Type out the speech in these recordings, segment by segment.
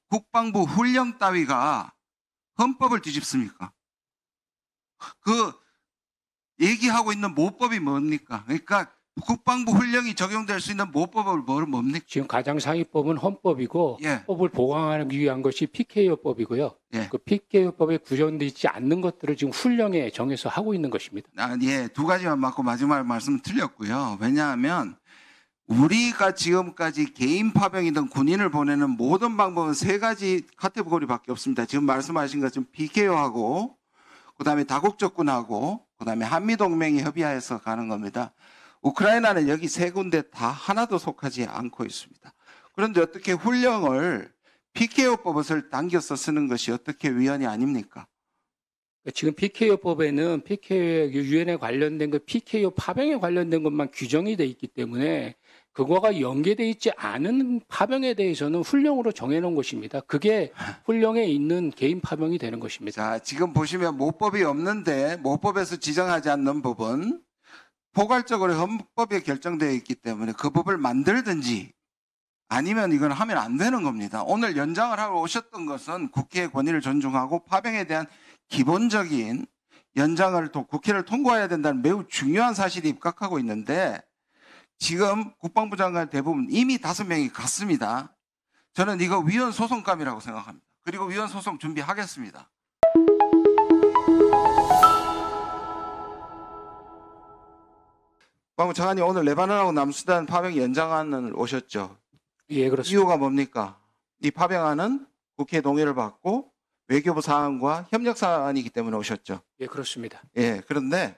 국방부 훈령 따위가 헌법을 뒤집습니까? 그 얘기하고 있는 모법이 뭡니까? 그러니까 국방부 훈령이 적용될 수 있는 모법은 뭡니까? 지금 가장상위법은 헌법이고 예. 헌법을 보강하기 위한 것이 PKO법이고요. 예. 그 PKO법에 구현되어 있지 않는 것들을 지금 훈령에 정해서 하고 있는 것입니다. 예, 두 가지만 맞고 마지막 말씀은 틀렸고요. 왜냐하면 우리가 지금까지 개인 파병이든 군인을 보내는 모든 방법은 세 가지 카테고리밖에 없습니다. 지금 말씀하신 것처럼 PKO하고 그다음에 다국적군하고 그다음에 한미동맹이 협의하여서 가는 겁니다. 우크라이나는 여기 세 군데 다 하나도 속하지 않고 있습니다. 그런데 어떻게 훈령을 PKO법을 당겨서 쓰는 것이 어떻게 위헌이 아닙니까? 지금 PKO법에는 PKO 유엔에 관련된 그 PKO 파병에 관련된 것만 규정이 돼 있기 때문에 그거가 연계돼 있지 않은 파병에 대해서는 훈령으로 정해놓은 것입니다. 그게 훈령에 있는 개인 파병이 되는 것입니다. 자, 지금 보시면 모법이 없는데 모법에서 지정하지 않는 부분 포괄적으로 헌법에 결정되어 있기 때문에 그 법을 만들든지 아니면 이건 하면 안 되는 겁니다. 오늘 연장을 하러 오셨던 것은 국회의 권위를 존중하고 파병에 대한 기본적인 연장을 국회를 통과해야 된다는 매우 중요한 사실이 입각하고 있는데 지금 국방부 장관 대부분 이미 5명이 갔습니다. 저는 이거 위헌 소송감이라고 생각합니다. 그리고 위헌 소송 준비하겠습니다. 국방부 장관님 오늘 레바논하고 남수단 파병 연장안을 오셨죠? 예, 그렇습니다. 이유가 뭡니까? 이 파병안은 국회 동의를 받고 외교부 사안과 협력 사안이기 때문에 오셨죠? 예, 그렇습니다. 예, 그런데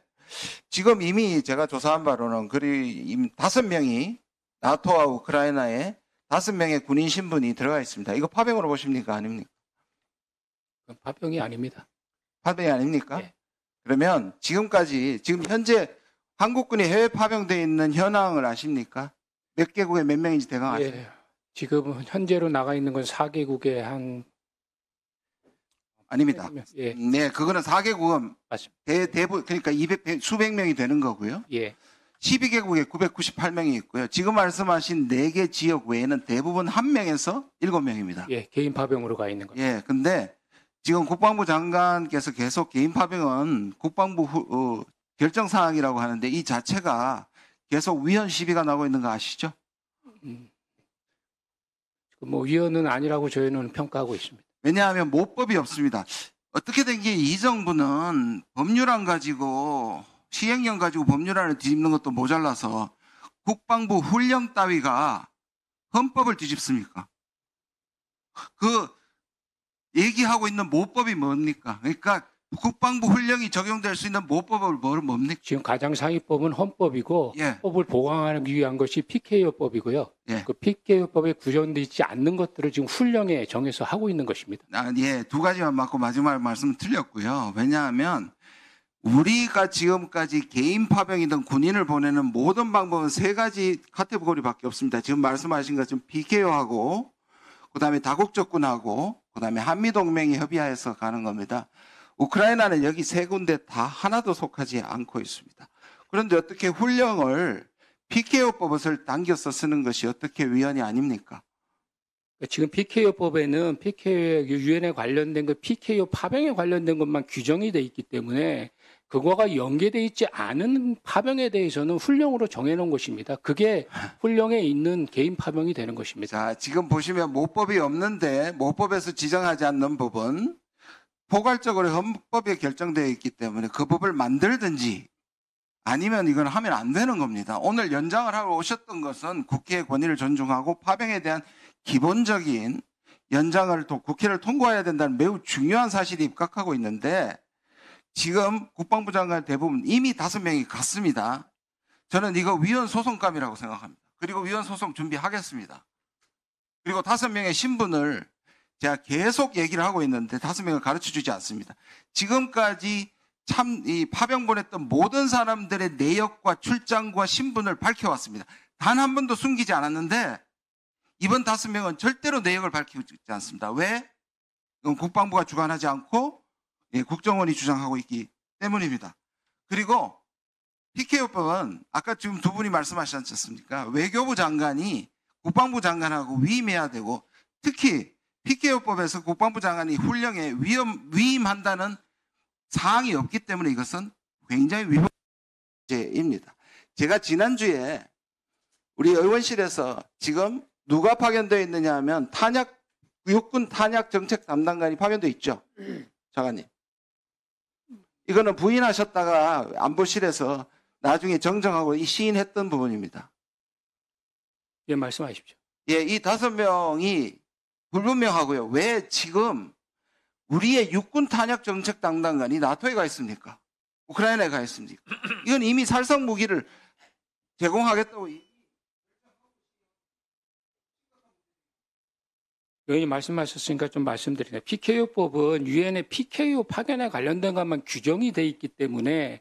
지금 이미 제가 조사한 바로는 이미 5명이 나토와 우크라이나에 5명의 군인 신분이 들어가 있습니다. 이거 파병으로 보십니까? 아닙니까? 파병이 아닙니다. 파병이 아닙니까? 예. 그러면 지금 현재 한국군이 해외 파병되어 있는 현황을 아십니까? 몇 개국에 몇 명인지 대강 아십니까? 예, 지금 현재로 나가 있는 건 4개국에 한 아닙니다. 예, 네, 그거는 4개국은 맞습니다. 대부분 그러니까 수백 명이 되는 거고요. 예, 12개국에 998명이 있고요. 지금 말씀하신 4개 지역 외에는 대부분 1명에서 7명입니다. 예, 개인 파병으로 가 있는 겁니다. 예, 근데 지금 국방부 장관께서 계속 개인 파병은 국방부 결정 사항이라고 하는데 이 자체가 계속 위헌 시비가 나고 있는 거 아시죠? 뭐 위헌은 아니라고 저희는 평가하고 있습니다. 왜냐하면 모법이 없습니다. 어떻게 된 게 이 정부는 법률안 가지고 시행령 가지고 법률안을 뒤집는 것도 모자라서 국방부 훈령 따위가 헌법을 뒤집습니까? 그 얘기하고 있는 모법이 뭡니까? 그러니까 국방부 훈령이 적용될 수 있는 모법은 뭡니까? 지금 가장상위법은 헌법이고 예. 헌법을 보강하기 위한 것이 PKO법이고요. 예. 그 PKO법에 구현되어 있지 않는 것들을 지금 훈령에 정해서 하고 있는 것입니다. 예, 두 가지만 맞고 마지막 말씀은 틀렸고요. 왜냐하면 우리가 지금까지 개인 파병이든 군인을 보내는 모든 방법은 세 가지 카테고리밖에 없습니다. 지금 말씀하신 것처럼 PKO하고 그다음에 다국적군하고 그다음에 한미동맹이 협의하여서 가는 겁니다. 우크라이나는 여기 세 군데 다 하나도 속하지 않고 있습니다. 그런데 어떻게 훈령을 PKO법을 당겨서 쓰는 것이 어떻게 위헌이 아닙니까? 지금 PKO법에는 PKO 유엔에 관련된 그 PKO 파병에 관련된 것만 규정이 돼 있기 때문에 그거가 연계돼 있지 않은 파병에 대해서는 훈령으로 정해놓은 것입니다. 그게 훈령에 있는 개인 파병이 되는 것입니다. 자, 지금 보시면 모법이 없는데 모법에서 지정하지 않는 부분 포괄적으로 헌법에 결정되어 있기 때문에 그 법을 만들든지 아니면 이건 하면 안 되는 겁니다. 오늘 연장을 하러 오셨던 것은 국회의 권위를 존중하고 파병에 대한 기본적인 연장을 국회를 통과해야 된다는 매우 중요한 사실이 입각하고 있는데 지금 국방부 장관 대부분 이미 5명이 갔습니다. 저는 이거 위헌 소송감이라고 생각합니다. 그리고 위헌 소송 준비하겠습니다. 그리고 5명의 신분을 제가 계속 얘기를 하고 있는데 5명을 가르쳐 주지 않습니다. 지금까지 참 이 파병 보냈던 모든 사람들의 내역과 출장과 신분을 밝혀왔습니다. 단 한 번도 숨기지 않았는데 이번 5명은 절대로 내역을 밝히지 않습니다. 왜? 이건 국방부가 주관하지 않고 국정원이 주장하고 있기 때문입니다. 그리고 PKO법은 아까 지금 두 분이 말씀하셨지 않습니까? 외교부 장관이 국방부 장관하고 위임해야 되고 특히 PKO법에서 국방부 장관이 훈령에 위임한다는 사항이 없기 때문에 이것은 굉장히 위법죄입니다. 제가 지난주에 우리 의원실에서 지금 누가 파견되어 있느냐 하면 육군 탄약 정책 담당관이 파견되어 있죠. 장관님. 이거는 부인하셨다가 안보실에서 나중에 정정하고 시인했던 부분입니다. 예, 말씀하십시오. 예, 이 5명이 불분명하고요. 왜 지금 우리의 육군 탄약 정책 담당관이 나토에 가 있습니까? 우크라이나에 가 있습니까? 이건 이미 살상 무기를 제공하겠다고. 의원님 말씀하셨으니까 좀 말씀드리네요. PKO법은 유엔의 PKO 파견에 관련된 것만 규정이 돼 있기 때문에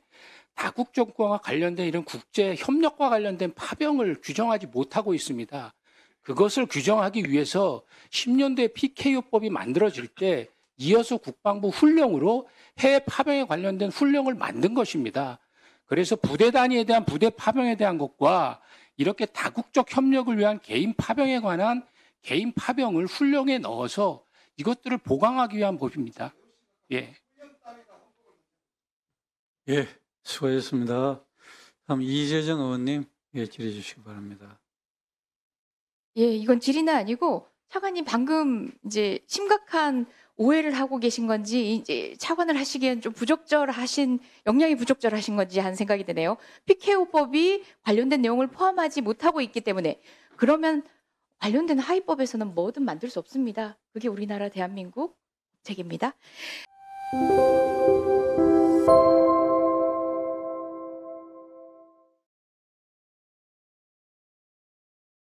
다국 정권과 관련된 이런 국제 협력과 관련된 파병을 규정하지 못하고 있습니다. 그것을 규정하기 위해서 10년대 PKO법이 만들어질 때 이어서 국방부 훈령으로 해외 파병에 관련된 훈령을 만든 것입니다. 그래서 부대 단위에 대한 부대 파병에 대한 것과 이렇게 다국적 협력을 위한 개인 파병에 관한 개인 파병을 훈령에 넣어서 이것들을 보강하기 위한 법입니다. 예. 예, 수고하셨습니다. 다음 이재정 의원님, 예, 질의해 주시기 바랍니다. 예, 이건 질의는 아니고 차관님 방금 이제 심각한 오해를 하고 계신 건지 이제 차관을 하시기엔 좀 부적절하신 역량이 부적절하신 건지 하는 생각이 드네요. PKO법이 관련된 내용을 포함하지 못하고 있기 때문에 그러면 관련된 하위법에서는 뭐든 만들 수 없습니다. 그게 우리나라 대한민국 책입니다.